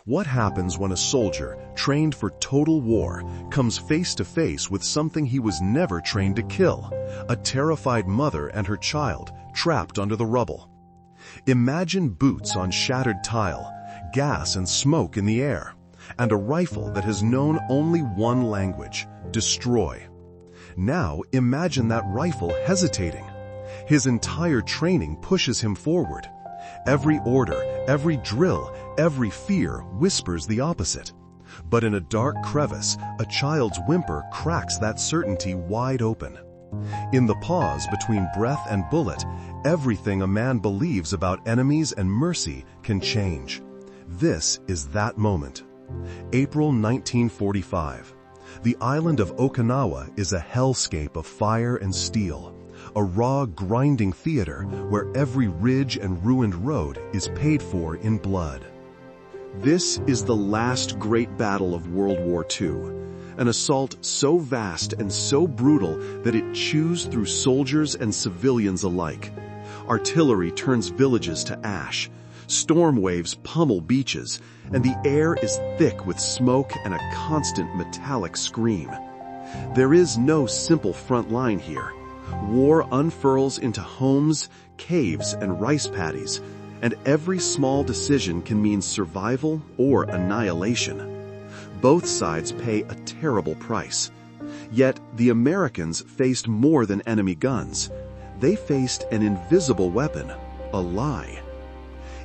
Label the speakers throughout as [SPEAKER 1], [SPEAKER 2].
[SPEAKER 1] What happens when a soldier, trained for total war, comes face to face with something he was never trained to kill? A terrified mother and her child, trapped under the rubble. Imagine boots on shattered tile, gas and smoke in the air, and a rifle that has known only one language: destroy. Now imagine that rifle hesitating. His entire training pushes him forward. Every order, every drill, every fear whispers the opposite. But in a dark crevice, a child's whimper cracks that certainty wide open. In the pause between breath and bullet, everything a man believes about enemies and mercy can change. This is that moment. April 1945. The island of Okinawa is a hellscape of fire and steel, a raw, grinding theater where every ridge and ruined road is paid for in blood. This is the last great battle of World War II, an assault so vast and so brutal that it chews through soldiers and civilians alike. Artillery turns villages to ash, storm waves pummel beaches, and the air is thick with smoke and a constant metallic scream. There is no simple front line here. War unfurls into homes, caves, and rice paddies, and every small decision can mean survival or annihilation. Both sides pay a terrible price. Yet the Americans faced more than enemy guns. They faced an invisible weapon, a lie.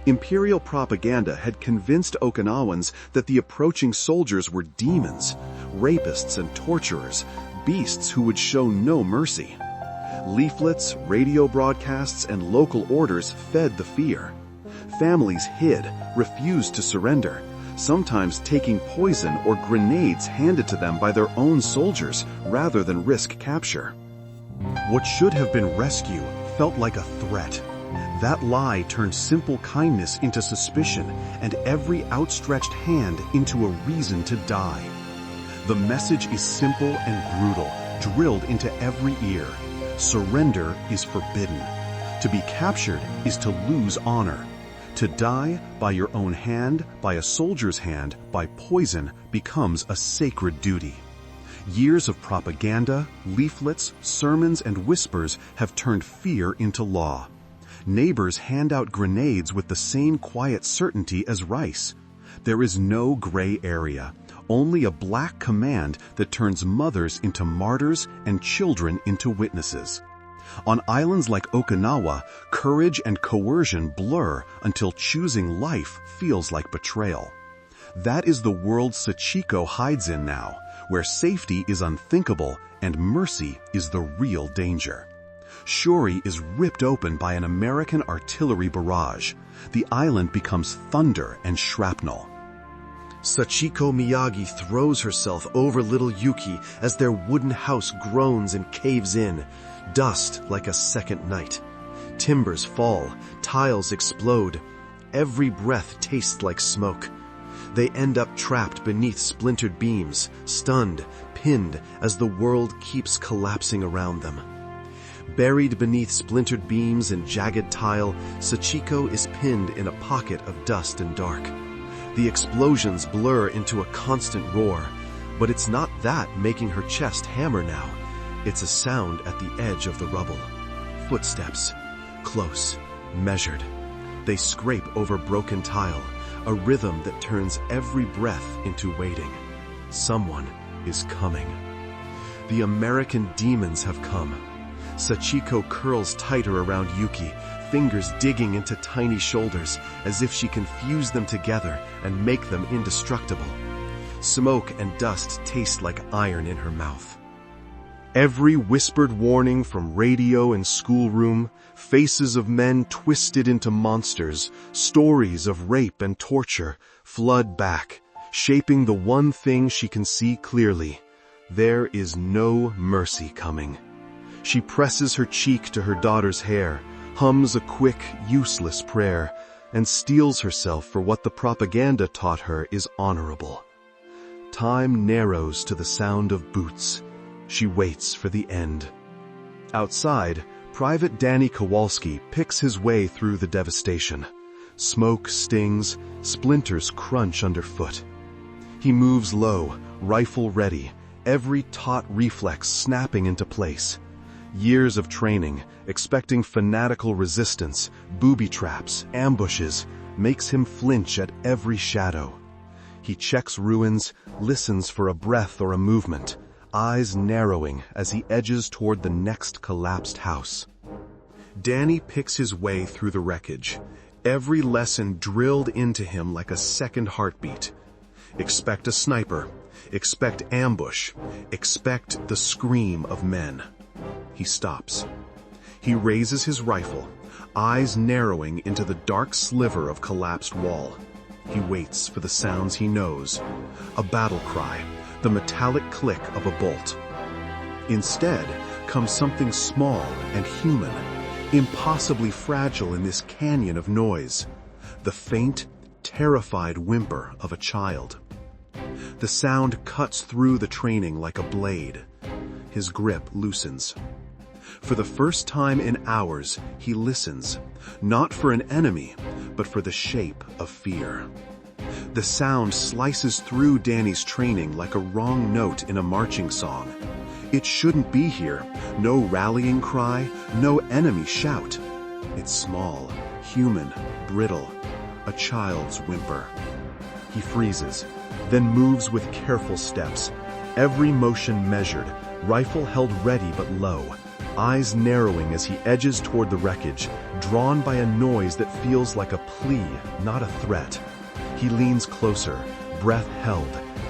[SPEAKER 1] Imperial propaganda had convinced Okinawans that the approaching soldiers were demons, rapists and torturers, beasts who would show no mercy. Leaflets, radio broadcasts, and local orders fed the fear. Families hid, refused to surrender, sometimes taking poison or grenades handed to them by their own soldiers rather than risk capture. What should have been rescue felt like a threat. That lie turned simple kindness into suspicion and every outstretched hand into a reason to die. The message is simple and brutal, drilled into every ear. Surrender is forbidden. To be captured is to lose honor. To die by your own hand, by a soldier's hand, by poison, becomes a sacred duty. Years of propaganda, leaflets, sermons, and whispers have turned fear into law. Neighbors hand out grenades with the same quiet certainty as rice. There is no gray area, only a black command that turns mothers into martyrs and children into witnesses. On islands like Okinawa, courage and coercion blur until choosing life feels like betrayal. That is the world Sachiko hides in now, where safety is unthinkable and mercy is the real danger. Shuri is ripped open by an American artillery barrage. The island becomes thunder and shrapnel. Sachiko Miyagi throws herself over little Yuki as their wooden house groans and caves in, dust like a second night. Timbers fall, tiles explode. Every breath tastes like smoke. They end up trapped beneath splintered beams, stunned, pinned as the world keeps collapsing around them. Buried beneath splintered beams and jagged tile, Sachiko is pinned in a pocket of dust and dark. The explosions blur into a constant roar, but it's not that making her chest hammer now. It's a sound at the edge of the rubble. Footsteps, close, measured. They scrape over broken tile, a rhythm that turns every breath into waiting. Someone is coming. The American demons have come. Sachiko curls tighter around Yuki, fingers digging into tiny shoulders as if she can fuse them together and make them indestructible. Smoke and dust taste like iron in her mouth. Every whispered warning from radio and schoolroom, faces of men twisted into monsters, stories of rape and torture, flood back, shaping the one thing she can see clearly. There is no mercy coming. She presses her cheek to her daughter's hair, hums a quick, useless prayer, and steels herself for what the propaganda taught her is honorable. Time narrows to the sound of boots. She waits for the end. Outside, Private Danny Kowalski picks his way through the devastation. Smoke stings, splinters crunch underfoot. He moves low, rifle ready, every taut reflex snapping into place. Years of training, expecting fanatical resistance, booby traps, ambushes, makes him flinch at every shadow. He checks ruins, listens for a breath or a movement, eyes narrowing as he edges toward the next collapsed house. Danny picks his way through the wreckage, every lesson drilled into him like a second heartbeat. Expect a sniper, expect ambush, expect the scream of men. He stops. He raises his rifle, eyes narrowing into the dark sliver of collapsed wall. He waits for the sounds he knows, a battle cry, the metallic click of a bolt. Instead comes something small and human, impossibly fragile in this canyon of noise, the faint, terrified whimper of a child. The sound cuts through the training like a blade. His grip loosens. For the first time in hours, he listens, not for an enemy, but for the shape of fear. The sound slices through Danny's training like a wrong note in a marching song. It shouldn't be here. No rallying cry, no enemy shout. It's small, human, brittle, a child's whimper. He freezes, then moves with careful steps, every motion measured, rifle held ready but low, eyes narrowing as he edges toward the wreckage, drawn by a noise that feels like a plea, not a threat. He leans closer, breath held,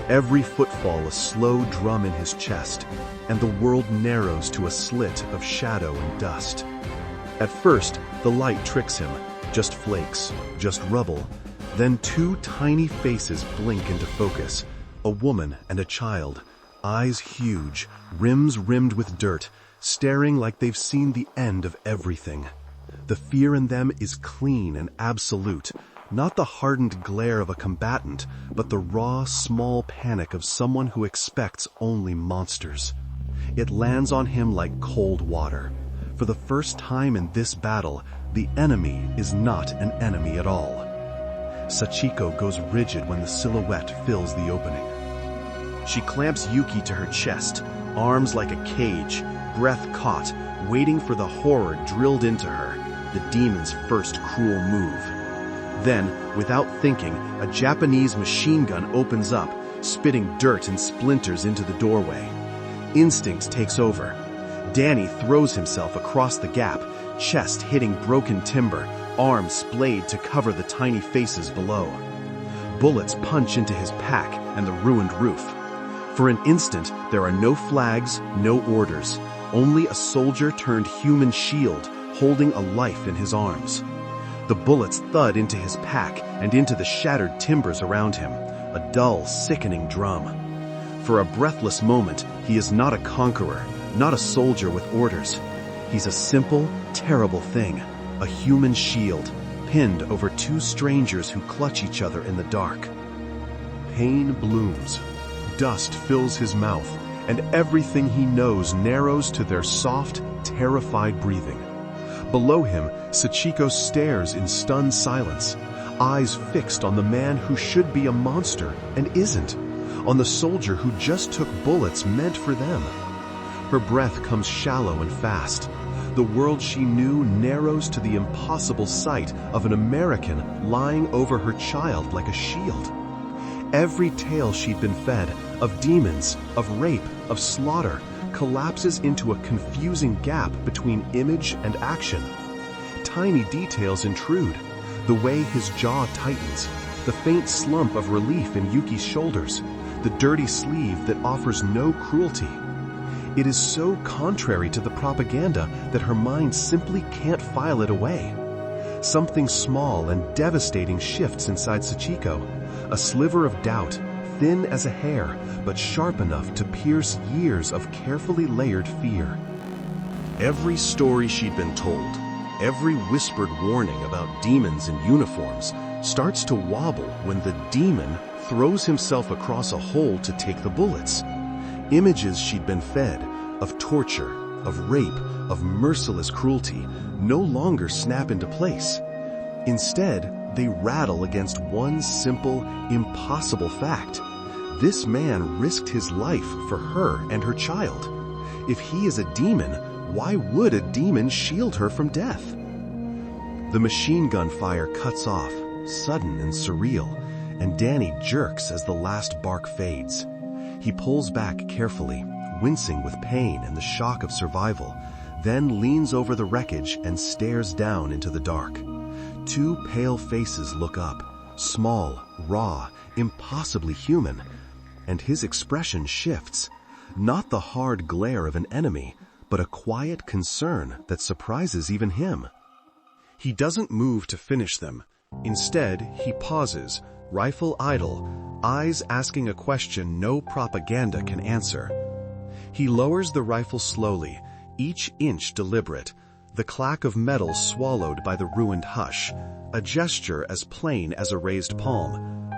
[SPEAKER 1] every footfall a slow drum in his chest, and the world narrows to a slit of shadow and dust. At first, the light tricks him, just flakes, just rubble. Then two tiny faces blink into focus, a woman and a child, eyes huge, rims rimmed with dirt, staring like they've seen the end of everything. The fear in them is clean and absolute, not the hardened glare of a combatant, but the raw, small panic of someone who expects only monsters. It lands on him like cold water. For the first time in this battle, the enemy is not an enemy at all. Sachiko goes rigid when the silhouette fills the opening. She clamps Yuki to her chest, arms like a cage, breath caught, waiting for the horror drilled into her, the demon's first cruel move. Then, without thinking, a Japanese machine gun opens up, spitting dirt and splinters into the doorway. Instinct takes over. Danny throws himself across the gap, chest hitting broken timber, arms splayed to cover the tiny faces below. Bullets punch into his pack and the ruined roof. For an instant, there are no flags, no orders, only a soldier turned human shield holding a life in his arms. The bullets thud into his pack and into the shattered timbers around him, a dull, sickening drum. For a breathless moment, he is not a conqueror, not a soldier with orders. He's a simple, terrible thing, a human shield, pinned over two strangers who clutch each other in the dark. Pain blooms. Dust fills his mouth, and everything he knows narrows to their soft, terrified breathing. Below him, Sachiko stares in stunned silence, eyes fixed on the man who should be a monster and isn't, on the soldier who just took bullets meant for them. Her breath comes shallow and fast. The world she knew narrows to the impossible sight of an American lying over her child like a shield. Every tale she'd been fed, of demons, of rape, of slaughter, collapses into a confusing gap between image and action. Tiny details intrude, the way his jaw tightens, the faint slump of relief in Yuki's shoulders, the dirty sleeve that offers no cruelty. It is so contrary to the propaganda that her mind simply can't file it away. Something small and devastating shifts inside Sachiko, a sliver of doubt, thin as a hair, but sharp enough to pierce years of carefully layered fear. Every story she'd been told, every whispered warning about demons in uniforms, starts to wobble when the demon throws himself across a hole to take the bullets. Images she'd been fed, of torture, of rape, of merciless cruelty, no longer snap into place. Instead, they rattle against one simple, impossible fact. This man risked his life for her and her child. If he is a demon, why would a demon shield her from death? The machine gun fire cuts off, sudden and surreal, and Danny jerks as the last bark fades. He pulls back carefully, wincing with pain and the shock of survival, then leans over the wreckage and stares down into the dark. Two pale faces look up, small, raw, impossibly human, and his expression shifts. Not the hard glare of an enemy, but a quiet concern that surprises even him. He doesn't move to finish them. Instead, he pauses, rifle idle, eyes asking a question no propaganda can answer. He lowers the rifle slowly, each inch deliberate, the clack of metal swallowed by the ruined hush, a gesture as plain as a raised palm.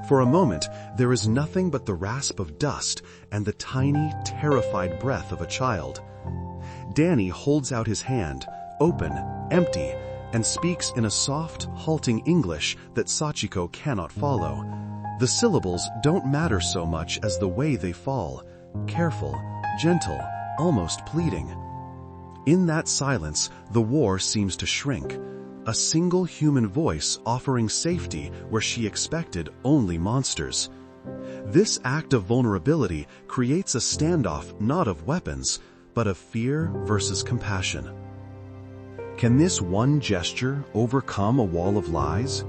[SPEAKER 1] For a moment, there is nothing but the rasp of dust and the tiny, terrified breath of a child. Danny holds out his hand, open, empty, and speaks in a soft, halting English that Sachiko cannot follow. The syllables don't matter so much as the way they fall, careful, gentle, almost pleading. In that silence, the war seems to shrink. A single human voice offering safety where she expected only monsters. This act of vulnerability creates a standoff not of weapons, but of fear versus compassion. Can this one gesture overcome a wall of lies?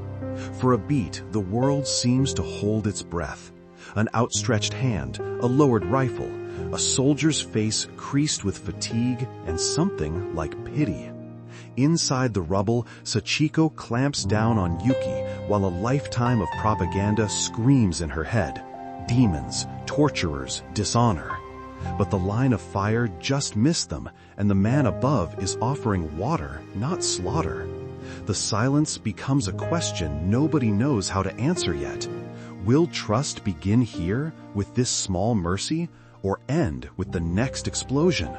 [SPEAKER 1] For a beat, the world seems to hold its breath. An outstretched hand, a lowered rifle, a soldier's face creased with fatigue and something like pity. Inside the rubble, Sachiko clamps down on Yuki while a lifetime of propaganda screams in her head. Demons, torturers, dishonor. But the line of fire just missed them, and the man above is offering water, not slaughter. The silence becomes a question nobody knows how to answer yet. Will trust begin here with this small mercy, or end with the next explosion?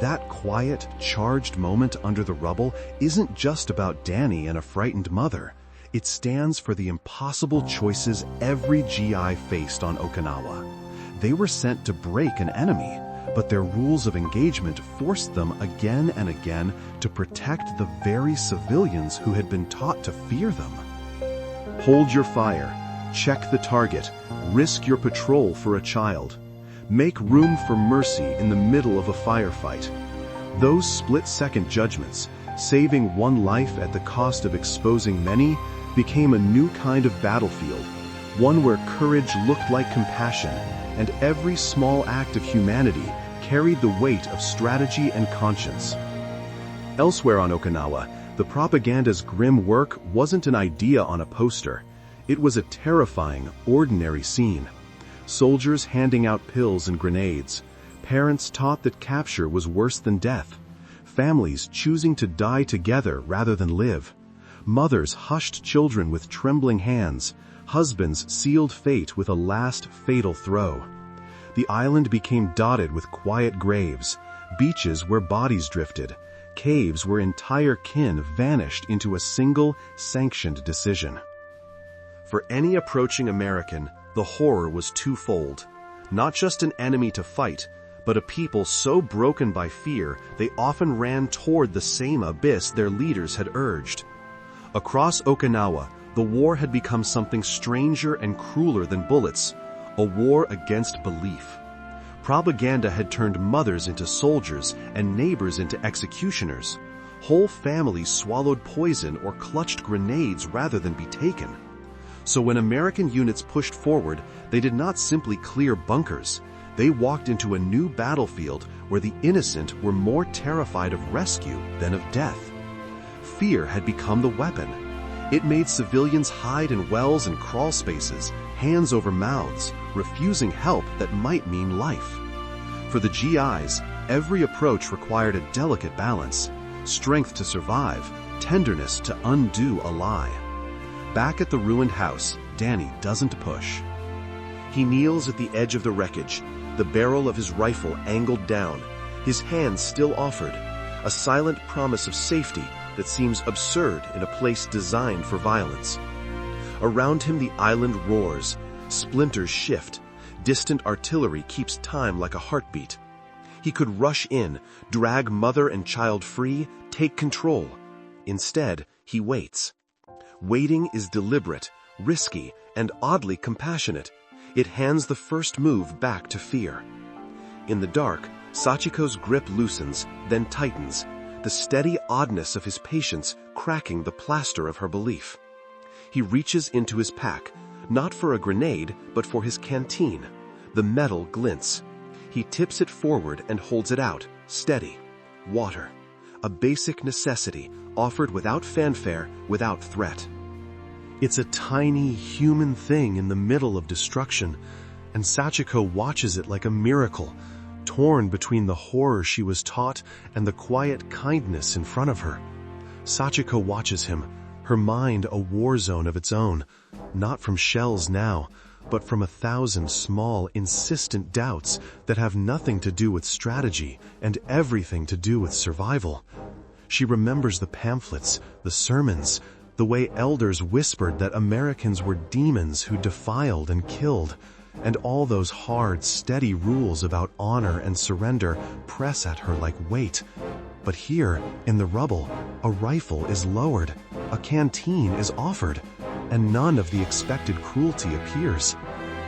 [SPEAKER 1] That quiet, charged moment under the rubble isn't just about Danny and a frightened mother. It stands for the impossible choices every GI faced on Okinawa. They were sent to break an enemy, but their rules of engagement forced them again and again to protect the very civilians who had been taught to fear them. Hold your fire, check the target, risk your patrol for a child. Make room for mercy in the middle of a firefight. Those split-second judgments, saving one life at the cost of exposing many, became a new kind of battlefield, one where courage looked like compassion, and every small act of humanity carried the weight of strategy and conscience. Elsewhere on Okinawa, the propaganda's grim work wasn't an idea on a poster. It was a terrifying, ordinary scene. Soldiers handing out pills and grenades, parents taught that capture was worse than death, families choosing to die together rather than live, mothers hushed children with trembling hands, husbands sealed fate with a last fatal throw. The island became dotted with quiet graves, beaches where bodies drifted, caves where entire kin vanished into a single, sanctioned decision. For any approaching American, the horror was twofold. Not just an enemy to fight, but a people so broken by fear they often ran toward the same abyss their leaders had urged. Across Okinawa, the war had become something stranger and crueler than bullets, a war against belief. Propaganda had turned mothers into soldiers and neighbors into executioners. Whole families swallowed poison or clutched grenades rather than be taken. So when American units pushed forward, they did not simply clear bunkers. They walked into a new battlefield where the innocent were more terrified of rescue than of death. Fear had become the weapon. It made civilians hide in wells and crawl spaces, hands over mouths, refusing help that might mean life. For the GIs, every approach required a delicate balance, strength to survive, tenderness to undo a lie. Back at the ruined house, Danny doesn't push. He kneels at the edge of the wreckage, the barrel of his rifle angled down, his hand still offered, a silent promise of safety that seems absurd in a place designed for violence. Around him the island roars, splinters shift, distant artillery keeps time like a heartbeat. He could rush in, drag mother and child free, take control. Instead, he waits. Waiting is deliberate, risky, and oddly compassionate. It hands the first move back to fear. In the dark, Sachiko's grip loosens, then tightens, the steady oddness of his patience cracking the plaster of her belief. He reaches into his pack, not for a grenade, but for his canteen. The metal glints. He tips it forward and holds it out, steady. Water. A basic necessity, offered without fanfare, without threat. It's a tiny, human thing in the middle of destruction, and Sachiko watches it like a miracle, torn between the horror she was taught and the quiet kindness in front of her. Sachiko watches him, her mind a war zone of its own, not from shells now, but from 1,000 small, insistent doubts that have nothing to do with strategy and everything to do with survival. She remembers the pamphlets, the sermons, the way elders whispered that Americans were demons who defiled and killed, and all those hard, steady rules about honor and surrender press at her like weight. But here, in the rubble, a rifle is lowered, a canteen is offered, and none of the expected cruelty appears.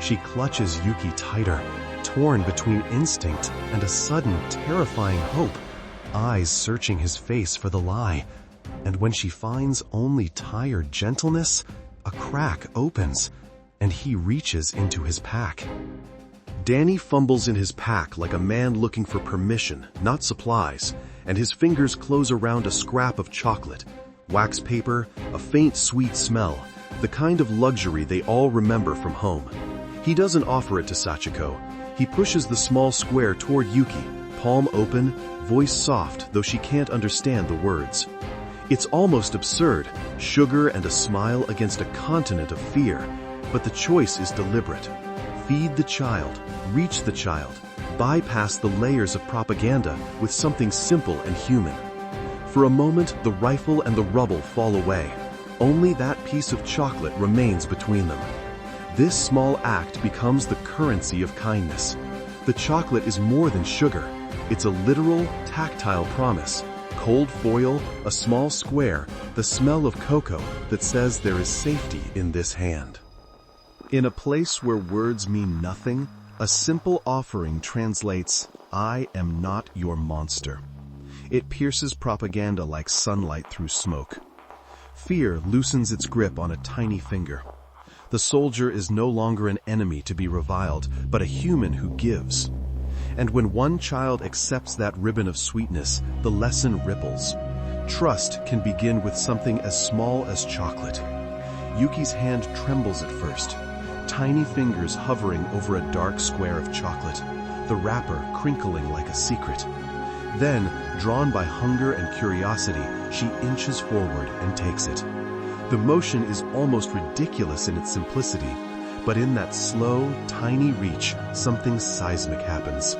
[SPEAKER 1] She clutches Yuki tighter, torn between instinct and a sudden, terrifying hope, eyes searching his face for the lie. And when she finds only tired gentleness, a crack opens, and he reaches into his pack. Danny fumbles in his pack like a man looking for permission, not supplies, and his fingers close around a scrap of chocolate, wax paper, a faint sweet smell, the kind of luxury they all remember from home. He doesn't offer it to Sachiko. He pushes the small square toward Yuki, palm open, voice soft, though she can't understand the words. It's almost absurd, sugar and a smile against a continent of fear, but the choice is deliberate. Feed the child, reach the child, bypass the layers of propaganda with something simple and human. For a moment, the rifle and the rubble fall away. Only that piece of chocolate remains between them. This small act becomes the currency of kindness. The chocolate is more than sugar. It's a literal, tactile promise. Cold foil, a small square, the smell of cocoa that says there is safety in this hand. In a place where words mean nothing, a simple offering translates, "I am not your monster." It pierces propaganda like sunlight through smoke. Fear loosens its grip on a tiny finger. The soldier is no longer an enemy to be reviled, but a human who gives. And when one child accepts that ribbon of sweetness, the lesson ripples. Trust can begin with something as small as chocolate. Yuki's hand trembles at first, tiny fingers hovering over a dark square of chocolate, the wrapper crinkling like a secret. Then, drawn by hunger and curiosity, she inches forward and takes it. The motion is almost ridiculous in its simplicity, but in that slow, tiny reach, something seismic happens.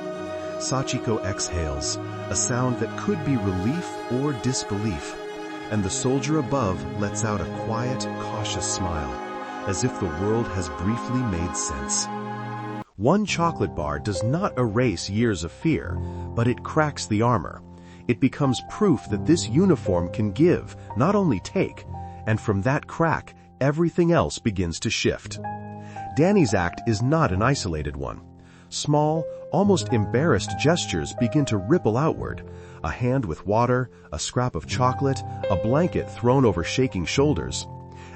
[SPEAKER 1] Sachiko exhales, a sound that could be relief or disbelief, and the soldier above lets out a quiet, cautious smile, as if the world has briefly made sense. One chocolate bar does not erase years of fear, but it cracks the armor. It becomes proof that this uniform can give, not only take, and from that crack, everything else begins to shift. Danny's act is not an isolated one. Small, almost embarrassed gestures begin to ripple outward. A hand with water, a scrap of chocolate, a blanket thrown over shaking shoulders.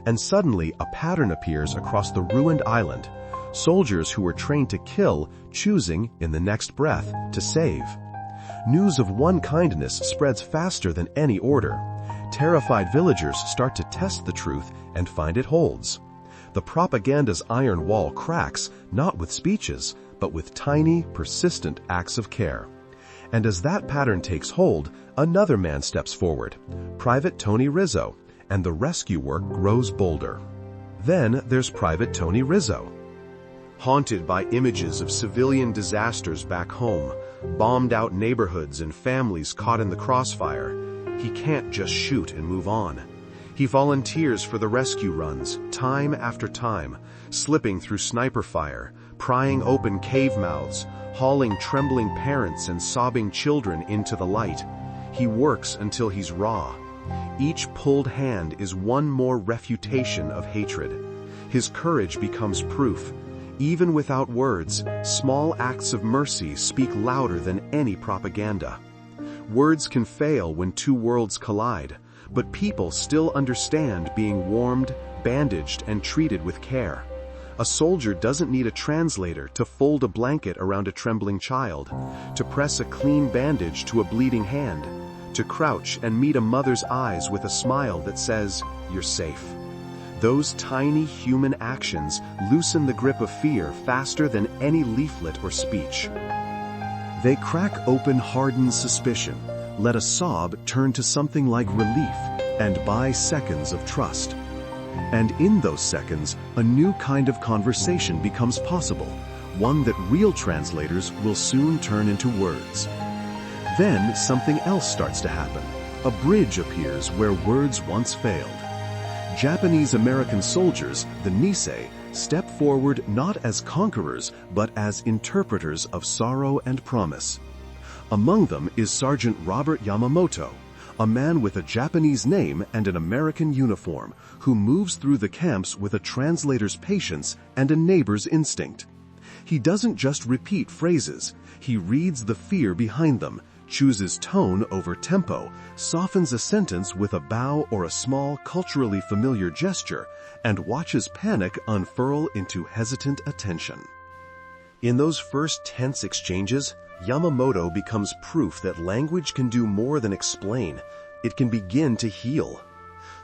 [SPEAKER 1] And suddenly a pattern appears across the ruined island. Soldiers who were trained to kill, choosing, in the next breath, to save. News of one kindness spreads faster than any order. Terrified villagers start to test the truth and find it holds. The propaganda's iron wall cracks, not with speeches, but with tiny, persistent acts of care. And as that pattern takes hold, another man steps forward, Private Tony Rizzo, and the rescue work grows bolder. Then there's Private Tony Rizzo. Haunted by images of civilian disasters back home, bombed-out neighborhoods and families caught in the crossfire, he can't just shoot and move on. He volunteers for the rescue runs, time after time, slipping through sniper fire, prying open cave mouths, hauling trembling parents and sobbing children into the light. He works until he's raw. Each pulled hand is one more refutation of hatred. His courage becomes proof. Even without words, small acts of mercy speak louder than any propaganda. Words can fail when two worlds collide, but people still understand being warmed, bandaged, and treated with care. A soldier doesn't need a translator to fold a blanket around a trembling child, to press a clean bandage to a bleeding hand, to crouch and meet a mother's eyes with a smile that says, "You're safe." Those tiny human actions loosen the grip of fear faster than any leaflet or speech. They crack open hardened suspicion, let a sob turn to something like relief, and buy seconds of trust. And in those seconds, a new kind of conversation becomes possible, one that real translators will soon turn into words. Then something else starts to happen. A bridge appears where words once failed. Japanese-American soldiers, the Nisei, step forward not as conquerors, but as interpreters of sorrow and promise. Among them is Sergeant Robert Yamamoto, a man with a Japanese name and an American uniform, who moves through the camps with a translator's patience and a neighbor's instinct. He doesn't just repeat phrases, he reads the fear behind them, chooses tone over tempo, softens a sentence with a bow or a small, culturally familiar gesture, and watches panic unfurl into hesitant attention. In those first tense exchanges, Yamamoto becomes proof that language can do more than explain. It can begin to heal.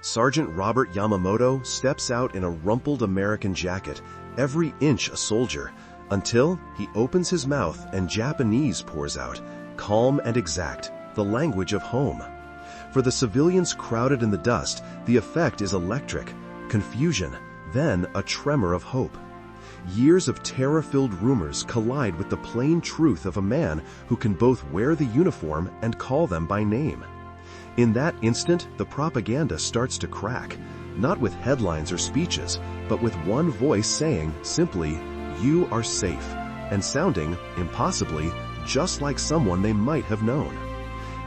[SPEAKER 1] Sergeant Robert Yamamoto steps out in a rumpled American jacket, every inch a soldier, until he opens his mouth and Japanese pours out, calm and exact, the language of home. For the civilians crowded in the dust, the effect is electric, confusion, then a tremor of hope. Years of terror-filled rumors collide with the plain truth of a man who can both wear the uniform and call them by name. In that instant, the propaganda starts to crack, not with headlines or speeches, but with one voice saying, simply, "You are safe," and sounding, impossibly, just like someone they might have known.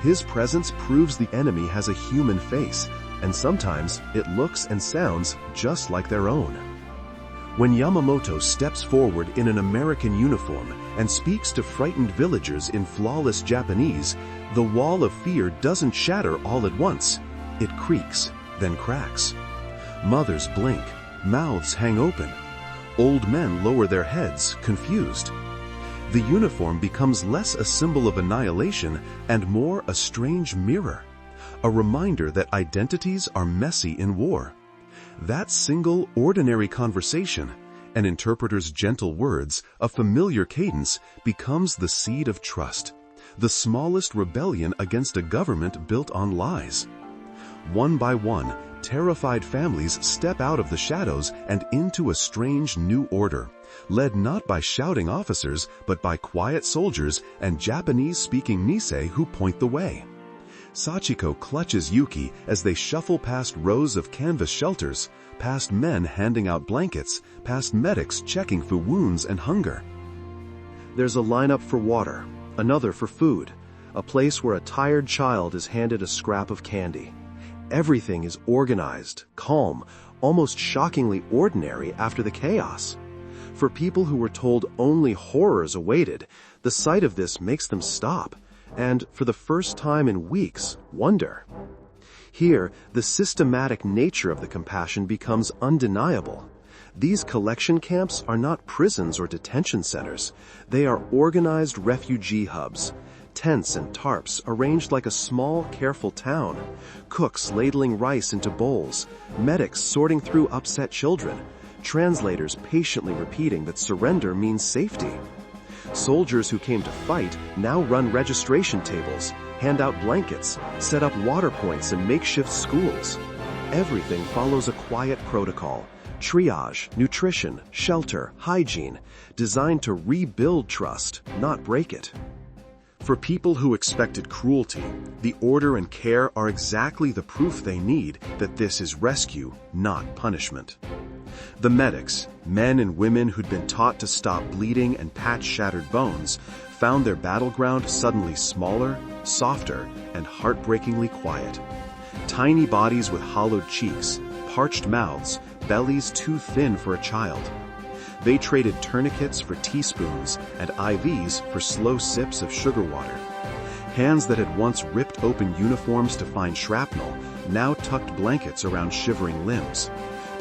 [SPEAKER 1] His presence proves the enemy has a human face, and sometimes it looks and sounds just like their own. When Yamamoto steps forward in an American uniform and speaks to frightened villagers in flawless Japanese, the wall of fear doesn't shatter all at once. It creaks, then cracks. Mothers blink, mouths hang open. Old men lower their heads, confused. The uniform becomes less a symbol of annihilation and more a strange mirror, a reminder that identities are messy in war. That single, ordinary conversation, an interpreter's gentle words, a familiar cadence, becomes the seed of trust, the smallest rebellion against a government built on lies. One by one, terrified families step out of the shadows and into a strange new order, led not by shouting officers, but by quiet soldiers and Japanese-speaking Nisei who point the way. Sachiko clutches Yuki as they shuffle past rows of canvas shelters, past men handing out blankets, past medics checking for wounds and hunger. There's a lineup for water, another for food, a place where a tired child is handed a scrap of candy. Everything is organized, calm, almost shockingly ordinary after the chaos. For people who were told only horrors awaited, the sight of this makes them stop, and for the first time in weeks, wonder. Here, the systematic nature of the compassion becomes undeniable. These collection camps are not prisons or detention centers. They are organized refugee hubs. Tents and tarps arranged like a small, careful town. Cooks ladling rice into bowls. Medics sorting through upset children. Translators patiently repeating that surrender means safety. Soldiers who came to fight now run registration tables, hand out blankets, set up water points and makeshift schools. Everything follows a quiet protocol. Triage, nutrition, shelter, hygiene, designed to rebuild trust, not break it. For people who expected cruelty, the order and care are exactly the proof they need that this is rescue, not punishment. The medics, men and women who'd been taught to stop bleeding and patch shattered bones, found their battleground suddenly smaller, softer, and heartbreakingly quiet. Tiny bodies with hollowed cheeks, parched mouths, bellies too thin for a child. They traded tourniquets for teaspoons and IVs for slow sips of sugar water. Hands that had once ripped open uniforms to find shrapnel now tucked blankets around shivering limbs,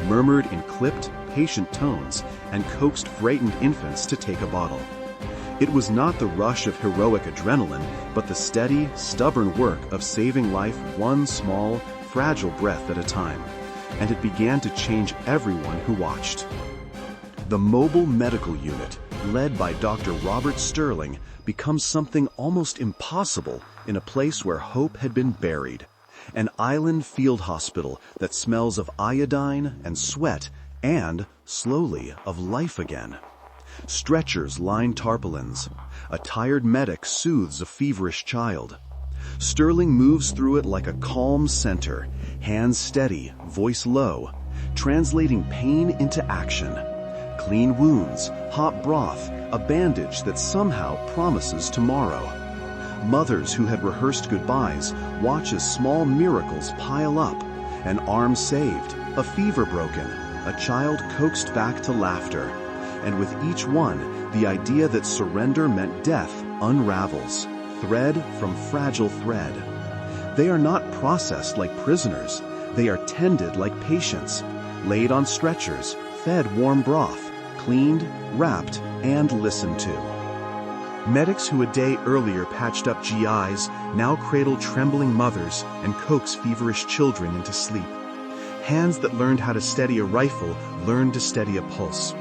[SPEAKER 1] murmured in clipped, patient tones, and coaxed frightened infants to take a bottle. It was not the rush of heroic adrenaline, but the steady, stubborn work of saving life one small, fragile breath at a time. And it began to change everyone who watched. The mobile medical unit, led by Dr. Robert Sterling, becomes something almost impossible in a place where hope had been buried. An island field hospital that smells of iodine and sweat and, slowly, of life again. Stretchers line tarpaulins. A tired medic soothes a feverish child. Sterling moves through it like a calm center, hands steady, voice low, translating pain into action. Clean wounds, hot broth, a bandage that somehow promises tomorrow. Mothers who had rehearsed goodbyes watch as small miracles pile up. An arm saved, a fever broken, a child coaxed back to laughter. And with each one, the idea that surrender meant death unravels, thread from fragile thread. They are not processed like prisoners. They are tended like patients, laid on stretchers, fed warm broth, cleaned, wrapped, and listened to. Medics who a day earlier patched up GIs now cradle trembling mothers and coax feverish children into sleep. Hands that learned how to steady a rifle learned to steady a pulse.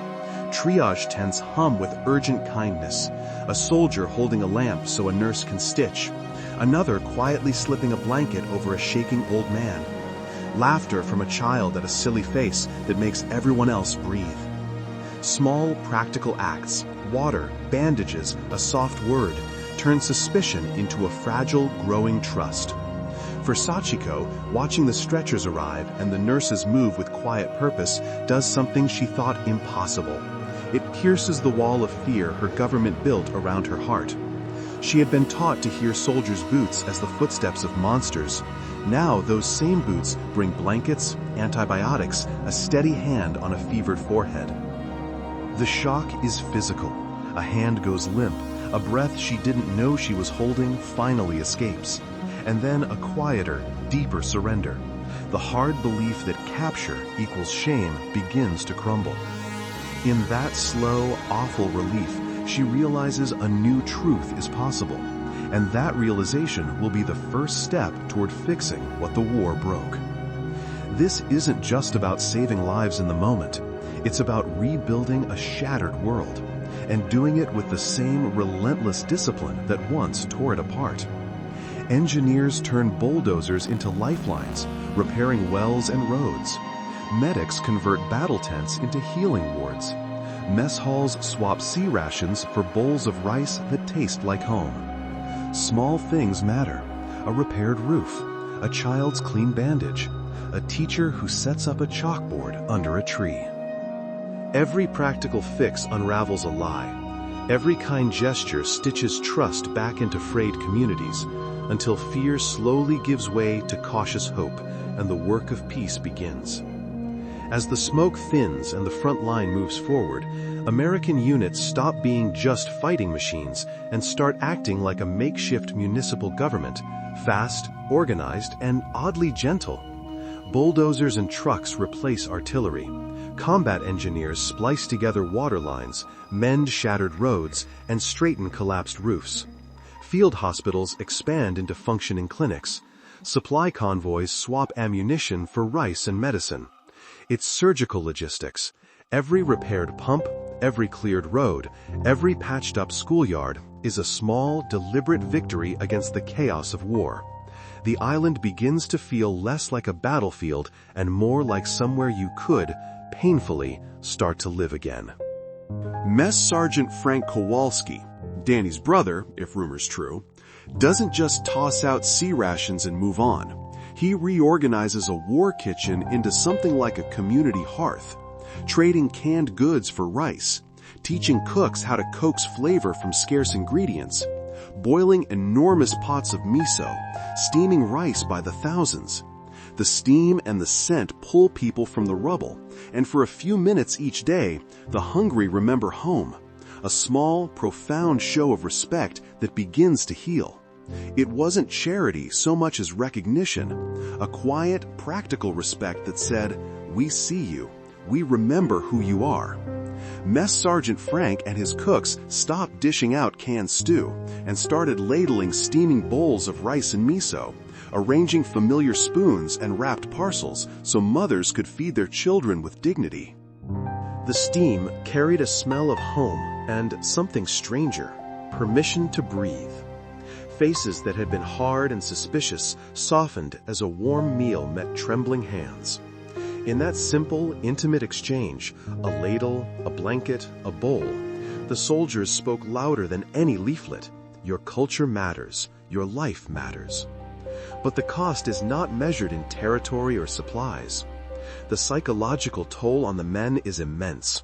[SPEAKER 1] Triage tents hum with urgent kindness, a soldier holding a lamp so a nurse can stitch, another quietly slipping a blanket over a shaking old man. Laughter from a child at a silly face that makes everyone else breathe. Small, practical acts, water, bandages, a soft word, turn suspicion into a fragile, growing trust. For Sachiko, watching the stretchers arrive and the nurses move with quiet purpose does something she thought impossible. It pierces the wall of fear her government built around her heart. She had been taught to hear soldiers' boots as the footsteps of monsters. Now those same boots bring blankets, antibiotics, a steady hand on a fevered forehead. The shock is physical. A hand goes limp. A breath she didn't know she was holding finally escapes. And then a quieter, deeper surrender. The hard belief that capture equals shame begins to crumble. In that slow, awful relief, she realizes a new truth is possible. And that realization will be the first step toward fixing what the war broke. This isn't just about saving lives in the moment. It's about rebuilding a shattered world, and doing it with the same relentless discipline that once tore it apart. Engineers turn bulldozers into lifelines, repairing wells and roads. Medics convert battle tents into healing wards. Mess halls swap sea rations for bowls of rice that taste like home. Small things matter. A repaired roof, a child's clean bandage, a teacher who sets up a chalkboard under a tree. Every practical fix unravels a lie. Every kind gesture stitches trust back into frayed communities, until fear slowly gives way to cautious hope and the work of peace begins. As the smoke thins and the front line moves forward, American units stop being just fighting machines and start acting like a makeshift municipal government, fast, organized, and oddly gentle. Bulldozers and trucks replace artillery. Combat engineers splice together water lines, mend shattered roads, and straighten collapsed roofs. Field hospitals expand into functioning clinics. Supply convoys swap ammunition for rice and medicine. It's surgical logistics. Every repaired pump, every cleared road, every patched-up schoolyard is a small, deliberate victory against the chaos of war. The island begins to feel less like a battlefield and more like somewhere you could, painfully, start to live again. Mess Sergeant Frank Kowalski, Danny's brother, if rumors true, doesn't just toss out sea rations and move on. He reorganizes a war kitchen into something like a community hearth, trading canned goods for rice, teaching cooks how to coax flavor from scarce ingredients, boiling enormous pots of miso, steaming rice by the thousands. The steam and the scent pull people from the rubble, and for a few minutes each day, the hungry remember home, a small, profound show of respect that begins to heal. It wasn't charity so much as recognition, a quiet, practical respect that said, "We see you. We remember who you are." Mess Sergeant Frank and his cooks stopped dishing out canned stew and started ladling steaming bowls of rice and miso, arranging familiar spoons and wrapped parcels so mothers could feed their children with dignity. The steam carried a smell of home and something stranger, permission to breathe. Faces that had been hard and suspicious softened as a warm meal met trembling hands. In that simple, intimate exchange, a ladle, a blanket, a bowl, the soldiers spoke louder than any leaflet. Your culture matters. Your life matters. But the cost is not measured in territory or supplies. The psychological toll on the men is immense.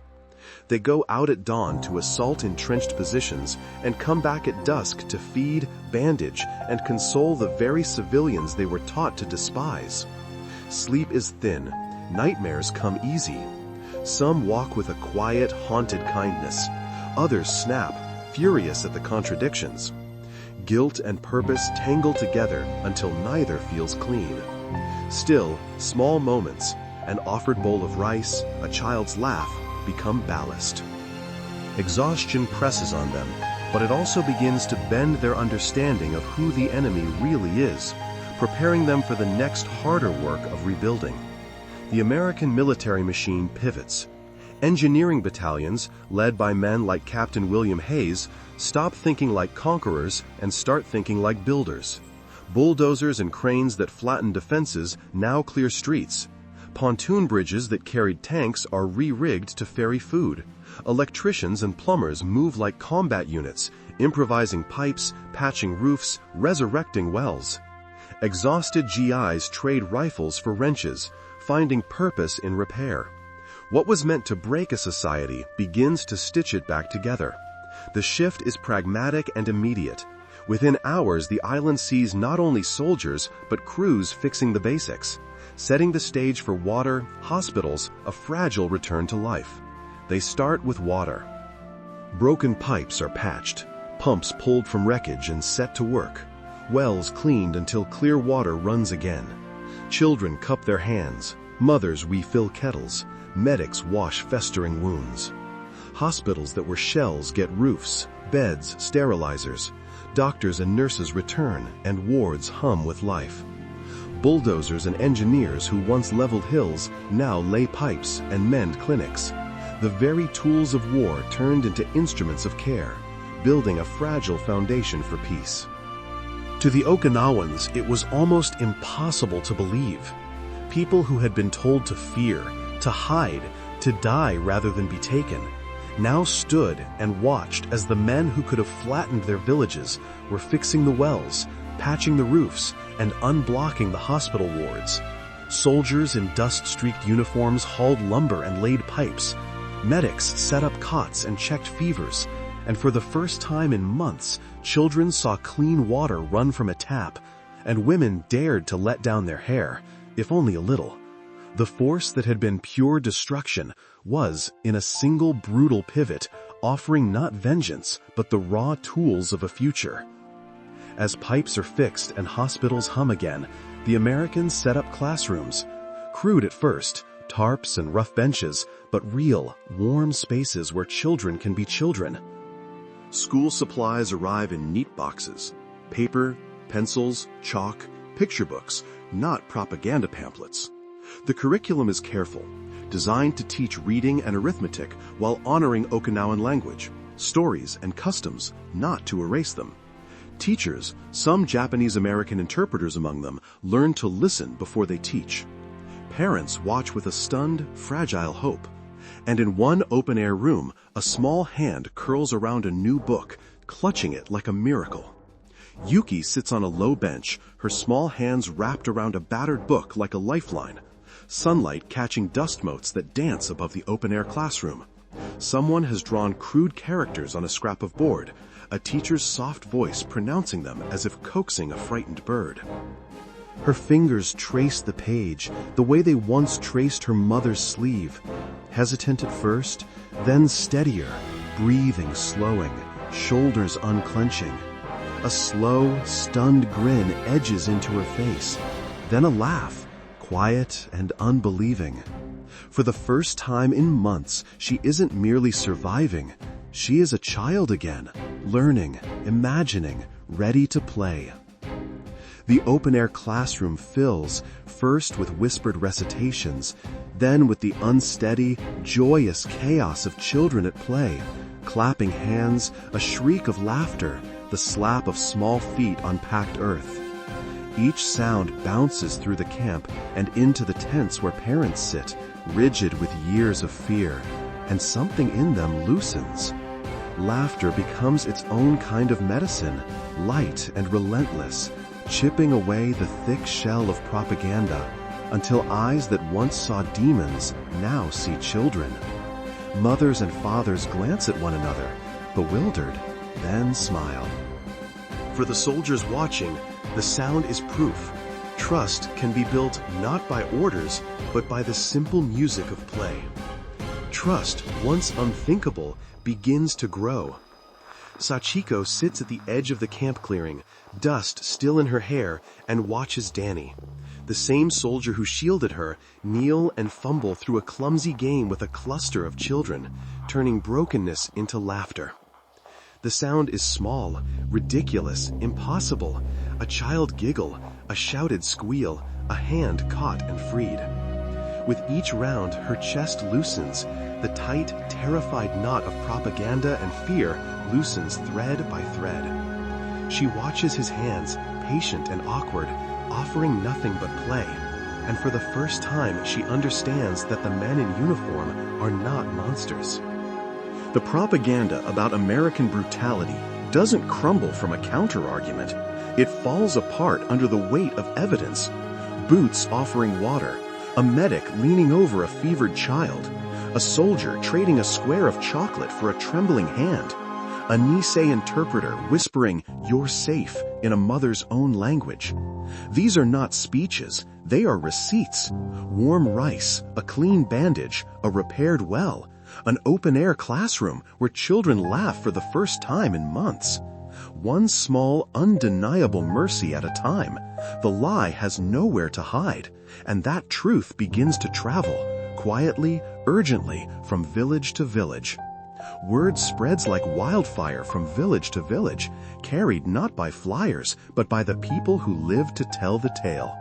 [SPEAKER 1] They go out at dawn to assault entrenched positions and come back at dusk to feed, bandage, and console the very civilians they were taught to despise. Sleep is thin. Nightmares come easy. Some walk with a quiet, haunted kindness. Others snap, furious at the contradictions. Guilt and purpose tangle together until neither feels clean. Still, small moments, an offered bowl of rice, a child's laugh, become ballast. Exhaustion presses on them, but it also begins to bend their understanding of who the enemy really is, preparing them for the next harder work of rebuilding. The American military machine pivots. Engineering battalions, led by men like Captain William Hayes, stop thinking like conquerors and start thinking like builders. Bulldozers and cranes that flatten defenses now clear streets. Pontoon bridges that carried tanks are re-rigged to ferry food. Electricians and plumbers move like combat units, improvising pipes, patching roofs, resurrecting wells. Exhausted GIs trade rifles for wrenches, finding purpose in repair. What was meant to break a society begins to stitch it back together. The shift is pragmatic and immediate. Within hours, the island sees not only soldiers, but crews fixing the basics, setting the stage for water, hospitals, a fragile return to life. They start with water. Broken pipes are patched, pumps pulled from wreckage and set to work, wells cleaned until clear water runs again. Children cup their hands, mothers refill kettles, medics wash festering wounds. Hospitals that were shells get roofs, beds, sterilizers. Doctors and nurses return, and wards hum with life. Bulldozers and engineers who once leveled hills now lay pipes and mend clinics. The very tools of war turned into instruments of care, building a fragile foundation for peace. To the Okinawans, it was almost impossible to believe. People who had been told to fear, to hide, to die rather than be taken, now stood and watched as the men who could have flattened their villages were fixing the wells, patching the roofs, and unblocking the hospital wards. Soldiers in dust-streaked uniforms hauled lumber and laid pipes. Medics set up cots and checked fevers. And for the first time in months, children saw clean water run from a tap, and women dared to let down their hair, if only a little. The force that had been pure destruction was, in a single brutal pivot, offering not vengeance, but the raw tools of a future. As pipes are fixed and hospitals hum again, the Americans set up classrooms. Crude at first, tarps and rough benches, but real, warm spaces where children can be children. School supplies arrive in neat boxes. Paper, pencils, chalk, picture books, not propaganda pamphlets. The curriculum is careful, designed to teach reading and arithmetic while honoring Okinawan language, stories, and customs, not to erase them. Teachers, some Japanese-American interpreters among them, learn to listen before they teach. Parents watch with a stunned, fragile hope. And in one open-air room, a small hand curls around a new book, clutching it like a miracle. Yuki sits on a low bench, her small hands wrapped around a battered book like a lifeline. Sunlight catching dust motes that dance above the open-air classroom. Someone has drawn crude characters on a scrap of board, a teacher's soft voice pronouncing them as if coaxing a frightened bird. Her fingers trace the page, the way they once traced her mother's sleeve. Hesitant at first, then steadier, breathing slowing, shoulders unclenching. A slow, stunned grin edges into her face, then a laugh, quiet and unbelieving. For the first time in months, she isn't merely surviving. She is a child again, learning, imagining, ready to play. The open-air classroom fills, first with whispered recitations, then with the unsteady, joyous chaos of children at play, clapping hands, a shriek of laughter, the slap of small feet on packed earth. Each sound bounces through the camp and into the tents where parents sit, rigid with years of fear, and something in them loosens. Laughter becomes its own kind of medicine, light and relentless, chipping away the thick shell of propaganda, until eyes that once saw demons now see children. Mothers and fathers glance at one another, bewildered, then smile. For the soldiers watching, the sound is proof. Trust can be built not by orders, but by the simple music of play. Trust, once unthinkable, begins to grow. Sachiko sits at the edge of the camp clearing, dust still in her hair, and watches Danny, the same soldier who shielded her, kneel and fumble through a clumsy game with a cluster of children, turning brokenness into laughter. The sound is small, ridiculous, impossible. A child giggle, a shouted squeal, a hand caught and freed. With each round, her chest loosens. The tight, terrified knot of propaganda and fear loosens thread by thread. She watches his hands, patient and awkward, offering nothing but play. And for the first time, she understands that the men in uniform are not monsters. The propaganda about American brutality doesn't crumble from a counter-argument. It falls apart under the weight of evidence. Boots offering water, a medic leaning over a fevered child, a soldier trading a square of chocolate for a trembling hand, a Nisei interpreter whispering, "You're safe," in a mother's own language. These are not speeches, they are receipts. Warm rice, a clean bandage, a repaired well, an open-air classroom where children laugh for the first time in months. One small, undeniable mercy at a time. The lie has nowhere to hide, and that truth begins to travel, quietly, urgently, from village to village. Word spreads like wildfire from village to village, carried not by flyers, but by the people who live to tell the tale.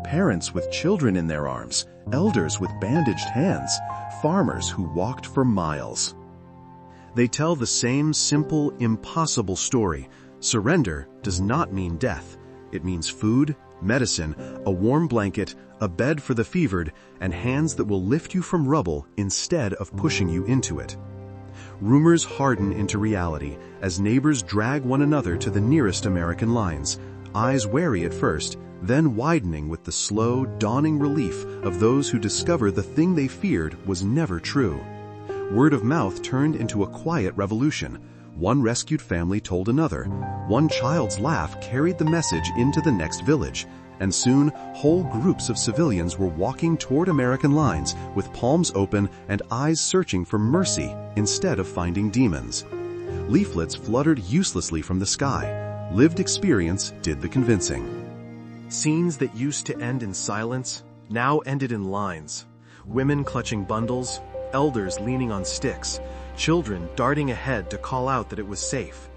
[SPEAKER 1] Parents with children in their arms, elders with bandaged hands, farmers who walked for miles. They tell the same simple, impossible story. Surrender does not mean death. It means food, medicine, a warm blanket, a bed for the fevered, and hands that will lift you from rubble instead of pushing you into it. Rumors harden into reality as neighbors drag one another to the nearest American lines, eyes wary at first, then widening with the slow, dawning relief of those who discover the thing they feared was never true. Word of mouth turned into a quiet revolution. One rescued family told another. One child's laugh carried the message into the next village, and soon whole groups of civilians were walking toward American lines with palms open and eyes searching for mercy instead of finding demons. Leaflets fluttered uselessly from the sky. Lived experience did the convincing. Scenes that used to end in silence now ended in lines. Women clutching bundles, elders leaning on sticks, children darting ahead to call out that it was safe.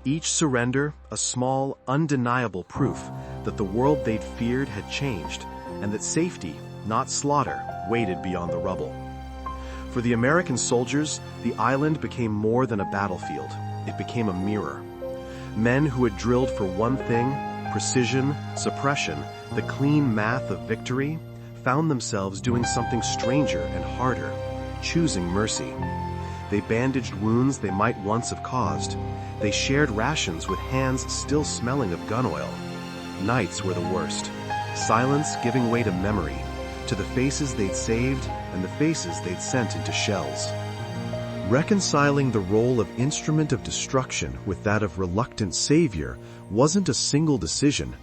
[SPEAKER 1] Each surrender, a small, undeniable proof that the world they'd feared had changed, and that safety, not slaughter, waited beyond the rubble. For the American soldiers, the island became more than a battlefield. It became a mirror. Men who had drilled for one thing, precision, suppression, the clean math of victory, found themselves doing something stranger and harder, choosing mercy. They bandaged wounds they might once have caused. They shared rations with hands still smelling of gun oil. Nights were the worst. Silence giving way to memory, to the faces they'd saved and the faces they'd sent into shells. Reconciling the role of instrument of destruction with that of reluctant savior wasn't a single decision.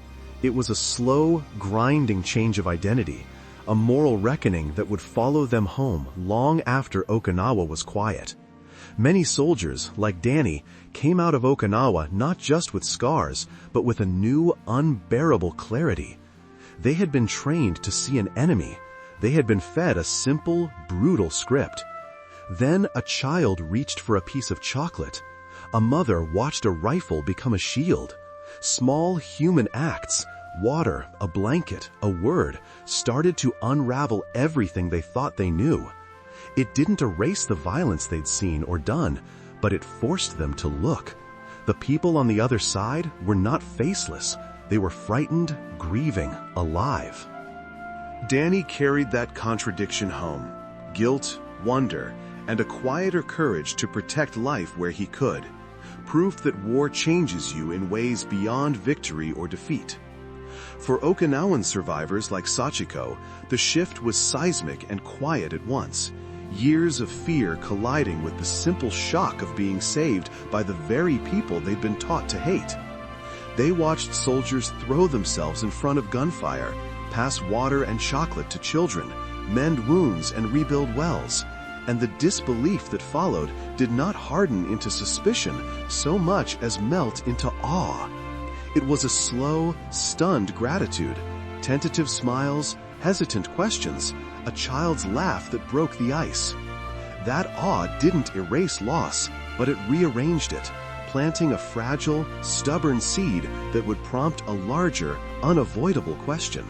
[SPEAKER 1] It was a slow, grinding change of identity, a moral reckoning that would follow them home long after Okinawa was quiet. Many soldiers, like Danny, came out of Okinawa not just with scars, but with a new, unbearable clarity. They had been trained to see an enemy. They had been fed a simple, brutal script. Then a child reached for a piece of chocolate. A mother watched a rifle become a shield. Small human acts, water, a blanket, a word, started to unravel everything they thought they knew. It didn't erase the violence they'd seen or done, but it forced them to look. The people on the other side were not faceless. They were frightened, grieving, alive. Danny carried that contradiction home. Guilt, wonder, and a quieter courage to protect life where he could. Proof that war changes you in ways beyond victory or defeat. For Okinawan survivors like Sachiko, the shift was seismic and quiet at once. Years of fear colliding with the simple shock of being saved by the very people they'd been taught to hate. They watched soldiers throw themselves in front of gunfire, pass water and chocolate to children, mend wounds and rebuild wells. And the disbelief that followed did not harden into suspicion so much as melt into awe. It was a slow, stunned gratitude, tentative smiles, hesitant questions, a child's laugh that broke the ice. That awe didn't erase loss, but it rearranged it, planting a fragile, stubborn seed that would prompt a larger, unavoidable question.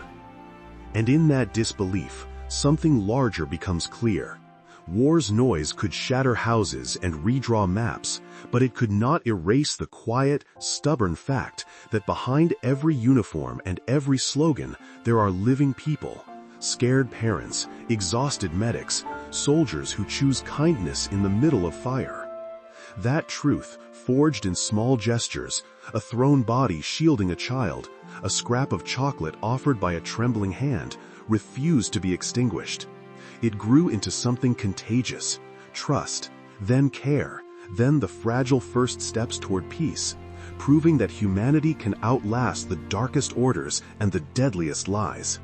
[SPEAKER 1] And in that disbelief, something larger becomes clear. War's noise could shatter houses and redraw maps, but it could not erase the quiet, stubborn fact that behind every uniform and every slogan there are living people, scared parents, exhausted medics, soldiers who choose kindness in the middle of fire. That truth, forged in small gestures, a thrown body shielding a child, a scrap of chocolate offered by a trembling hand, refused to be extinguished. It grew into something contagious, trust, then care, then the fragile first steps toward peace, proving that humanity can outlast the darkest orders and the deadliest lies.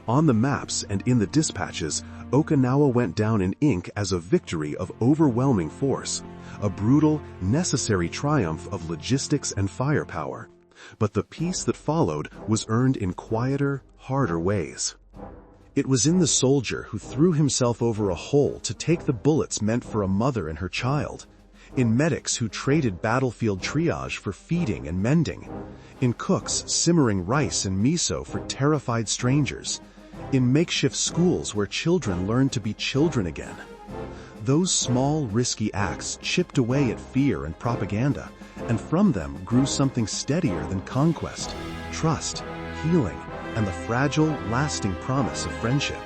[SPEAKER 1] On the maps and in the dispatches, Okinawa went down in ink as a victory of overwhelming force, a brutal, necessary triumph of logistics and firepower. But the peace that followed was earned in quieter, harder ways. It was in the soldier who threw himself over a hole to take the bullets meant for a mother and her child, in medics who traded battlefield triage for feeding and mending, in cooks simmering rice and miso for terrified strangers, in makeshift schools where children learned to be children again. Those small, risky acts chipped away at fear and propaganda, and from them grew something steadier than conquest, trust, healing, and the fragile, lasting promise of friendship.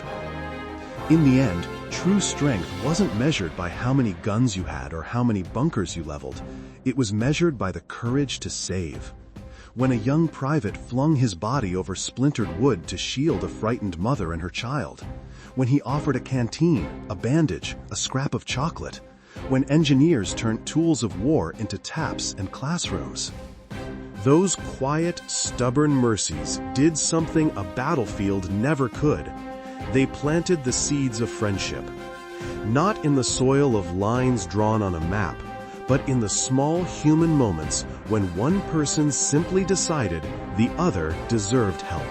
[SPEAKER 1] In the end, true strength wasn't measured by how many guns you had or how many bunkers you leveled. It was measured by the courage to save. When a young private flung his body over splintered wood to shield a frightened mother and her child. When he offered a canteen, a bandage, a scrap of chocolate. When engineers turned tools of war into taps and classrooms. Those quiet, stubborn mercies did something a battlefield never could. They planted the seeds of friendship. Not in the soil of lines drawn on a map, but in the small human moments when one person simply decided the other deserved help.